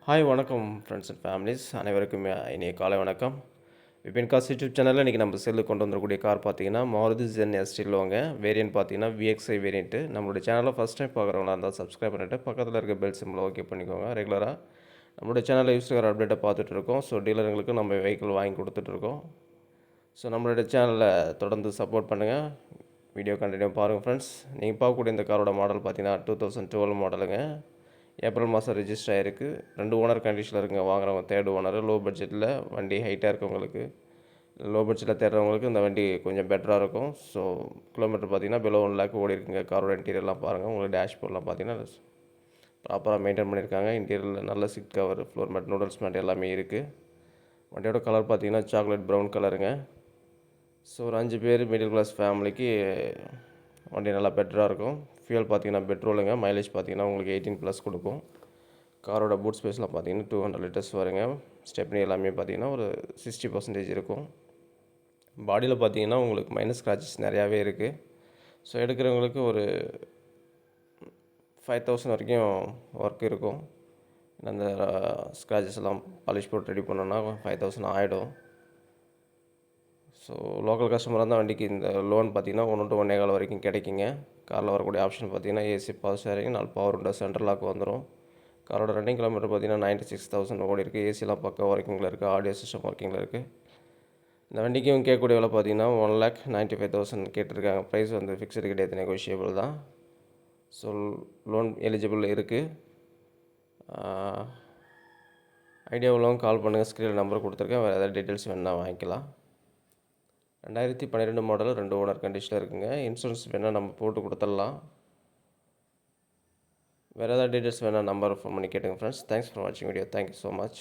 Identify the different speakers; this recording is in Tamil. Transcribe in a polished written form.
Speaker 1: ஹாய் வணக்கம் ஃப்ரெண்ட்ஸ் அண்ட் ஃபேமிலிஸ் அனைவருக்கும் இனிய காலை வணக்கம். விபின் கார்ஸ் யூடியூப் சேனலில் இன்றைக்கி நம்ம செல்லு கொண்டு வந்துடக்கூடிய கார் பார்த்தீங்கன்னா மாருதி ஜென் எஸ்டிலோங்க. வேரியன்ட் பார்த்தீங்கன்னா விஎக்ஸ்ஐ வேரியன்ட்டு. நம்மளுடைய சேனலை ஃபஸ்ட் டைம் பார்க்குறவங்களா இருந்தால் சப்ஸ்கிரைப் பண்ணிவிட்டு பக்கத்தில் இருக்க பெல் சிம்பிளை ஓகே பண்ணிக்கோங்க. ரெகுலராக நம்மளுடைய சேனலில் யூஸ் ஆகிற அப்டேட்டை பார்த்துட்ருக்கோம். ஸோ டீலருங்களுக்கு நம்ம வெஹிக்கிள் வாங்கி கொடுத்துட்ருக்கோம். ஸோ நம்மளுடைய சேனலை தொடர்ந்து சப்போர்ட் பண்ணுங்கள். வீடியோ கண்டினியூ பாருங்கள் ஃப்ரெண்ட்ஸ். நீங்கள் பார்க்கக்கூடிய இந்த காரோட மாடல் பார்த்தீங்கன்னா 2012 மாடலுங்க. ஏப்ரல் மாதம் ரெஜிஸ்டர் ஆகிருக்கு. 2 ஓனர் கண்டிஷனில் இருக்குங்க. வாங்குறவங்க தேர்ட் ஓனர். லோ பட்ஜெட்டில் வண்டி ஹைட்டாக இருக்கவங்களுக்கு, லோ பட்ஜெட்டில் தேடுறவங்களுக்கு இந்த வண்டி கொஞ்சம் பெட்டராக இருக்கும். ஸோ கிலோமீட்டர் பார்த்தீங்கன்னா பிலோ 1 லேக் ஓடி இருக்குங்க. காரோட இன்டீரியர்லாம் பாருங்கள். உங்களுக்கு டேஷ்போர்ட்லாம் பார்த்தீங்கன்னா ப்ராப்பராக மெயின்டைன் பண்ணியிருக்காங்க. இன்டீரியரில் நல்ல seat cover, floor mat, noodles mat எல்லாமே இருக்குது. வண்டியோட கலர் பார்த்தீங்கன்னா சாக்லேட் ப்ரௌன் கலருங்க. ஸோ ஒரு 5 பேர் மிடில் கிளாஸ் ஃபேமிலிக்கு வண்டி நல்லா பெட்டராக இருக்கும். ஃபியூல் பார்த்தீங்கன்னா பெட்ரோலுங்க. மைலேஜ் பார்த்தீங்கன்னா உங்களுக்கு 18+ கொடுக்கும். காரோட பூட் ஸ்பேஸ்லாம் பார்த்தீங்கன்னா 200 லிட்டர்ஸ் வருங்க. ஸ்டெப்னி எல்லாமே பார்த்தீங்கன்னா ஒரு 60% இருக்கும். பாடியில் பார்த்தீங்கன்னா உங்களுக்கு மைனஸ் ஸ்க்ராச்சஸ் நிறையாவே இருக்குது. ஸோ எடுக்கிறவங்களுக்கு ஒரு 5000 வரைக்கும் ஒர்க் இருக்கும். அந்த ஸ்க்ராச்சஸ் எல்லாம் பாலிஷ் போட்டு ரெடி பண்ணோன்னா 5000 ஆகிடும். ஸோ லோக்கல் கஸ்டமராக இருந்தால் வண்டிக்கு இந்த லோன் பார்த்தீங்கன்னா 1 to 1.25 வரைக்கும் கிடைக்குங்க. காரில் வரக்கூடிய ஆப்ஷன் பார்த்தீங்கன்னா AC, power steering, 4 power window, central lock வந்துடும். காரோட ரன்னிங் கிலோமீட்டர் பார்த்தீங்கன்னா 96,000 ஓடி இருக்குது. ஏசிலாம் பக்கம் ஒர்க்கிங்கில் இருக்குது. ஆடியோ சிஸ்டம் ஒர்க்கிங்கில் இருக்குது. இந்த வண்டிக்கு இவங்க கேட்கக்கூடிய விலை பார்த்தீங்கன்னா 1,95,000 கேட்டிருக்காங்க. ப்ரைஸ் வந்து ஃபிக்ஸடு கிடையாது, நெகோஷியபிள் தான். ஸோ லோன் எலிஜிபிள் இருக்குது. ஐடியா உள்ளவங்க கால் பண்ணுங்கள். ஸ்க்ரீனில் நம்பர் கொடுத்துருக்கேன். வேறு ஏதாவது டீட்டெயில்ஸ் வேணுன்னா வாங்கிக்கலாம். 2012 மாடல், 2 ஓனர் கண்டிஷனில் இருக்குங்க. இன்சூரன்ஸ் வேணால் நம்ம போட்டு கொடுத்துடலாம். வேறு ஏதாவது டீட்டெயில்ஸ் வேணால் நம்பர் ஃபோன் பண்ணி கேட்டுங்க ஃப்ரெண்ட்ஸ். தேங்க்ஸ் ஃபார் வாட்சிங் வீடியோ. Thank you so much.